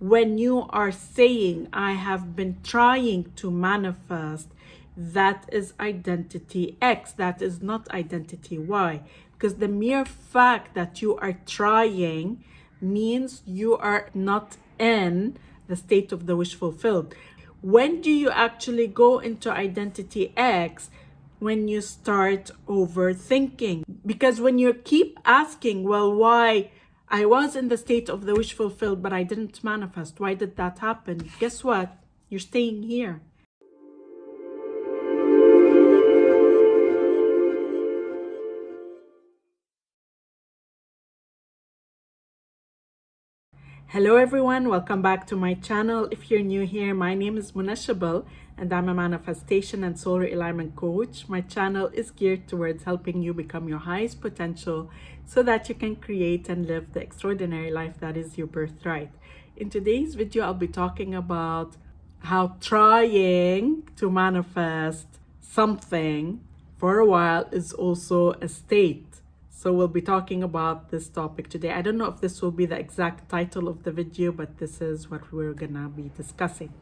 When you are saying, I have been trying to manifest, that is identity X, that is not identity Y. Because the mere fact that you are trying means you are not in the state of the wish fulfilled. When do you actually go into identity X? When you start overthinking. Because when you keep asking, well, why? I was in the state of the wish fulfilled, but I didn't manifest. Why did that happen? Guess what? You're staying here. Hello everyone, welcome back to my channel. If you're new here, my name is Irresistible and I'm a manifestation and soul alignment coach. My channel is geared towards helping you become your highest potential so that you can create and live the extraordinary life that is your birthright. In today's video, I'll be talking about how trying to manifest something for a while is also a state. So we'll be talking about this topic today. I don't know if this will be the exact title of the video, but this is what we're gonna be discussing.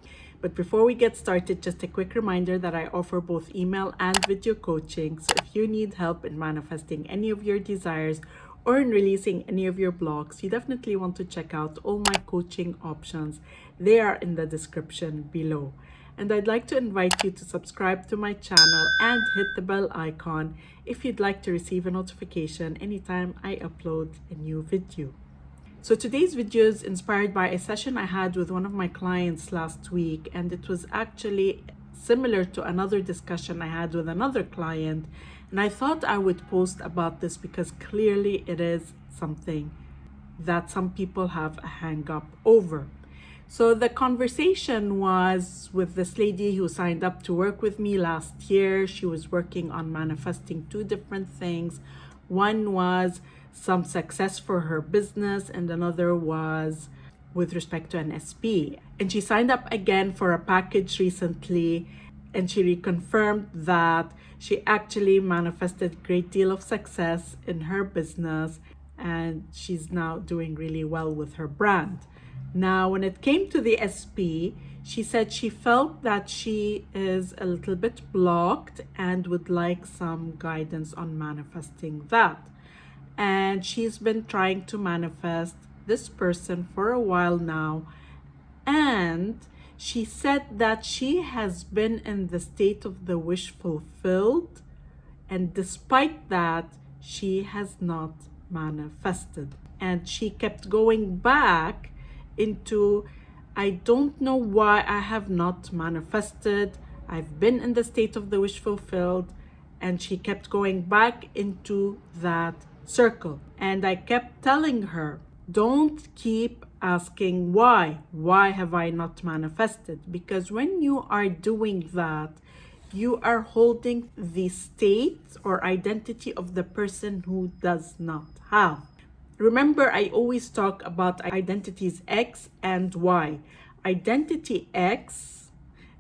But before we get started, just a quick reminder that I offer both email and video coaching. So if you need help in manifesting any of your desires or in releasing any of your blocks, you definitely want to check out all my coaching options. They are in the description below. And I'd like to invite you to subscribe to my channel and hit the bell icon if you'd like to receive a notification anytime I upload a new video. So today's video is inspired by a session I had with one of my clients last week, and it was actually similar to another discussion I had with another client. And I thought I would post about this because clearly it is something that some people have a hang up over. So the conversation was with this lady who signed up to work with me last year. She was working on manifesting two different things. One was some success for her business, and another was with respect to an SP. And she signed up again for a package recently, and she reconfirmed that she actually manifested a great deal of success in her business, and she's now doing really well with her brand. Now, when it came to the SP, she said she felt that she is a little bit blocked and would like some guidance on manifesting that. And she's been trying to manifest this person for a while now. And she said that she has been in the state of the wish fulfilled. And despite that, she has not manifested. And she kept going back into, I don't know why I have not manifested. I've been in the state of the wish fulfilled. And she kept going back into that circle. And I kept telling her, don't keep asking why. Why have I not manifested? Because when you are doing that, you are holding the state or identity of the person who does not have. Remember, I always talk about identities X and Y. Identity X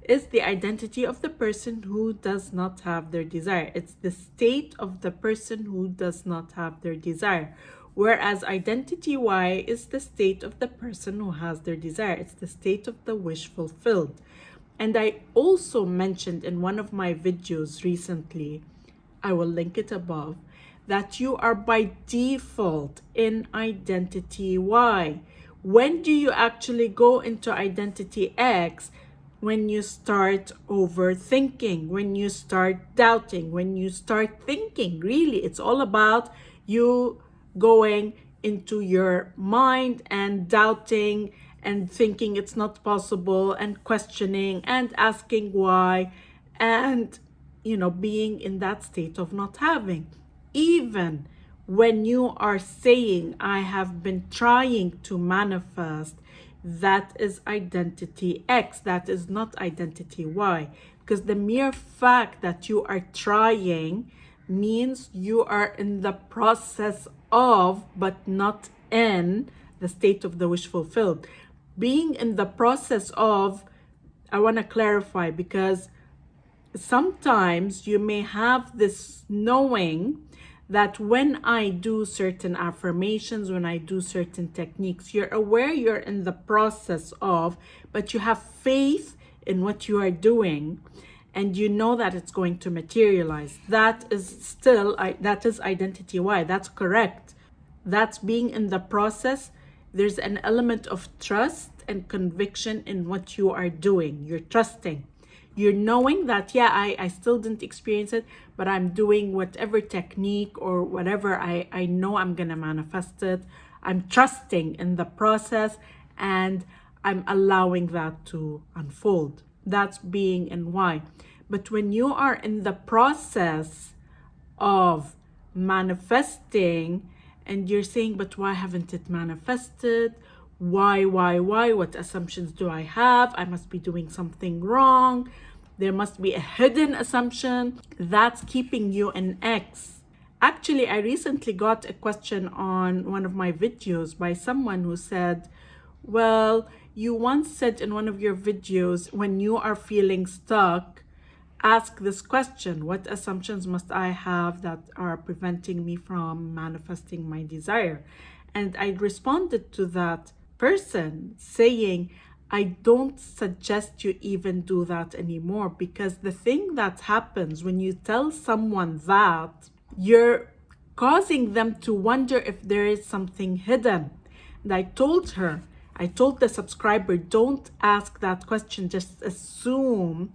is the identity of the person who does not have their desire. It's the state of the person who does not have their desire. Whereas identity Y is the state of the person who has their desire. It's the state of the wish fulfilled. And I also mentioned in one of my videos recently, I will link it above, that you are by default in identity Y. When do you actually go into identity X? When you start overthinking, when you start doubting, when you start thinking. Really, it's all about you going into your mind and doubting and thinking it's not possible and questioning and asking why and, being in that state of not having. Even when you are saying, I have been trying to manifest, that is identity X, that is not identity Y. Because the mere fact that you are trying means you are in the process of, but not in the state of the wish fulfilled. Being in the process of, I want to clarify, because sometimes you may have this knowing that when I do certain affirmations, when I do certain techniques, you're aware you're in the process of, but you have faith in what you are doing, and you know that it's going to materialize. That is that is identity Y. That's correct. That's being in the process. There's an element of trust and conviction in what you are doing. You're trusting. You're knowing that, yeah, I still didn't experience it, but I'm doing whatever technique or whatever I know I'm going to manifest it. I'm trusting in the process, and I'm allowing that to unfold. That's being in Y. But when you are in the process of manifesting, and you're saying, but why haven't it manifested? Why? What assumptions do I have? I must be doing something wrong. There must be a hidden assumption that's keeping you in X. Actually, I recently got a question on one of my videos by someone who said, well, you once said in one of your videos, when you are feeling stuck, ask this question: what assumptions must I have that are preventing me from manifesting my desire? And I responded to that person saying, I don't suggest you even do that anymore, because the thing that happens when you tell someone that, you're causing them to wonder if there is something hidden. And I told the subscriber, don't ask that question. Just assume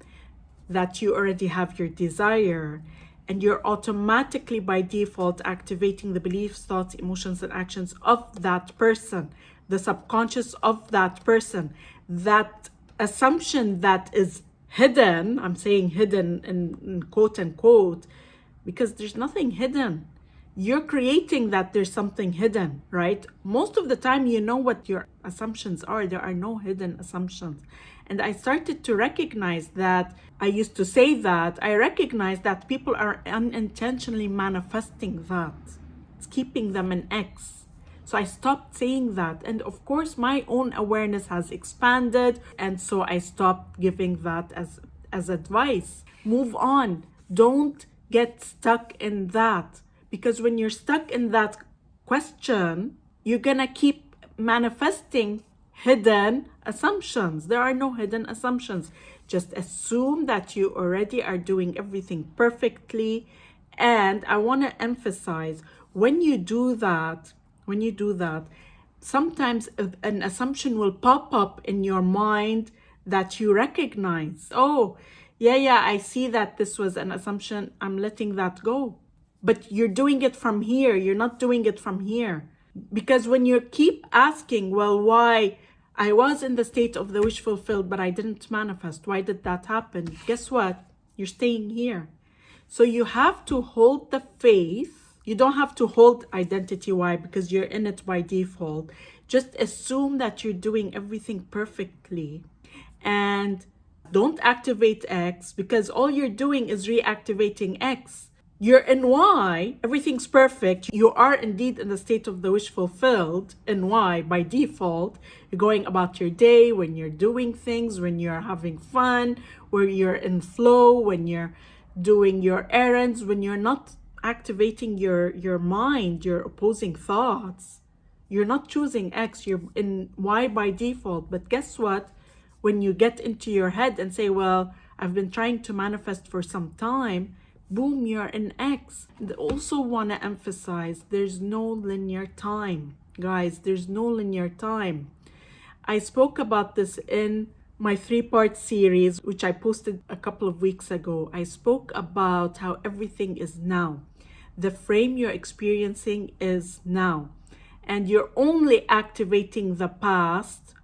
that you already have your desire, and you're automatically by default activating the beliefs, thoughts, emotions, and actions of that person, the subconscious of that person. That assumption that is hidden, I'm saying hidden in quote unquote, because there's nothing hidden. You're creating that there's something hidden, right? Most of the time, you know what your assumptions are. There are no hidden assumptions. And I started to recognize that. I used to say that. I recognize that people are unintentionally manifesting that. It's keeping them in X. So I stopped saying that. And of course, my own awareness has expanded. And so I stopped giving that as advice. Move on. Don't get stuck in that. Because when you're stuck in that question, you're going to keep manifesting hidden assumptions. There are no hidden assumptions. Just assume that you already are doing everything perfectly. And I want to emphasize, when you do that, sometimes an assumption will pop up in your mind that you recognize. Oh, yeah, I see that this was an assumption. I'm letting that go. But you're doing it from here. You're not doing it from here. Because when you keep asking, well, why? I was in the state of the wish fulfilled, but I didn't manifest. Why did that happen? Guess what? You're staying here. So you have to hold the faith. You don't have to hold identity Y because you're in it by default. Just assume that you're doing everything perfectly. And don't activate X, because all you're doing is reactivating X. You're in Y, everything's perfect. You are indeed in the state of the wish fulfilled in Y by default. You're going about your day, when you're doing things, when you're having fun, where you're in flow, when you're doing your errands, when you're not activating your mind, your opposing thoughts. You're not choosing X, you're in Y by default. But guess what? When you get into your head and say, well, I've been trying to manifest for some time, boom, you're in X. And I also want to emphasize, there's no linear time. Guys, there's no linear time. I spoke about this in my 3-part series, which I posted a couple of weeks ago. I spoke about how everything is now. The frame you're experiencing is now. And you're only activating the past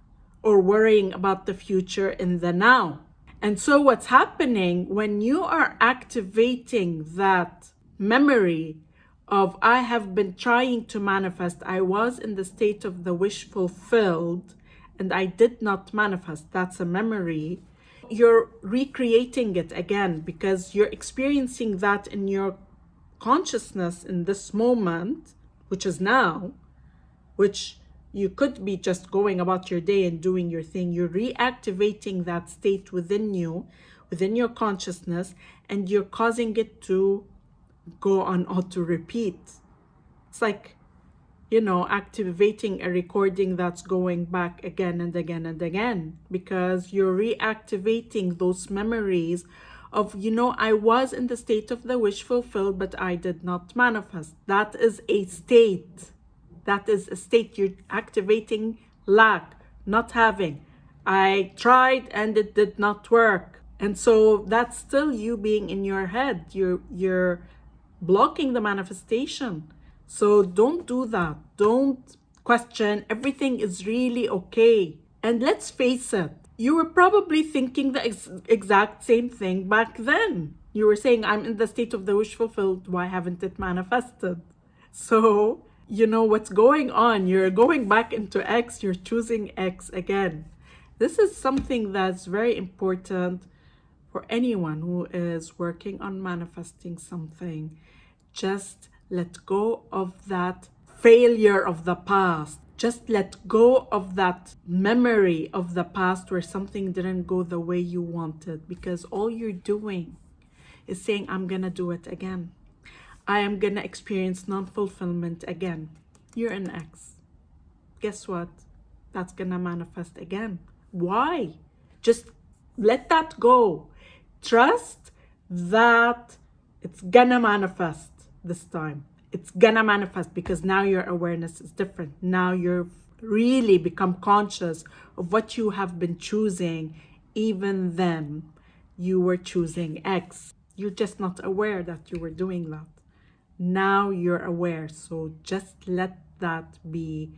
or worrying about the future in the now. And so what's happening when you are activating that memory of, I have been trying to manifest, I was in the state of the wish fulfilled, and I did not manifest. That's a memory. You're recreating it again because you're experiencing that in your consciousness in this moment, which is now, which you could be just going about your day and doing your thing. You're reactivating that state within you, within your consciousness, and you're causing it to go on auto repeat. It's like, you know, activating a recording that's going back again and again and again, because you're reactivating those memories of, you know, I was in the state of the wish fulfilled, but I did not manifest. That is a state. That is a state. You're activating lack, not having. I tried and it did not work. And so that's still you being in your head. You're blocking the manifestation. So don't do that. Don't question. Everything is really okay. And let's face it, you were probably thinking the exact same thing back then. You were saying, I'm in the state of the wish fulfilled. Why haven't it manifested? So, you know what's going on. You're going back into X. You're choosing X again. This is something that's very important for anyone who is working on manifesting something. Just let go of that failure of the past. Just let go of that memory of the past where something didn't go the way you wanted, because all you're doing is saying, I'm gonna do it again. I am gonna experience non-fulfillment again. You're an X. Guess what? That's gonna manifest again. Why? Just let that go. Trust that it's gonna manifest this time. It's gonna manifest, because now your awareness is different. Now you're really become conscious of what you have been choosing. Even then, you were choosing X. You're just not aware that you were doing that. Now you're aware. So just let that be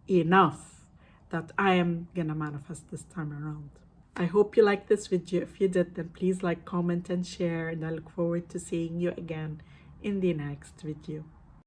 enough, that I am gonna manifest this time around. I hope you liked this video. If you did, then please like, comment, and share. And I look forward to seeing you again in the next video.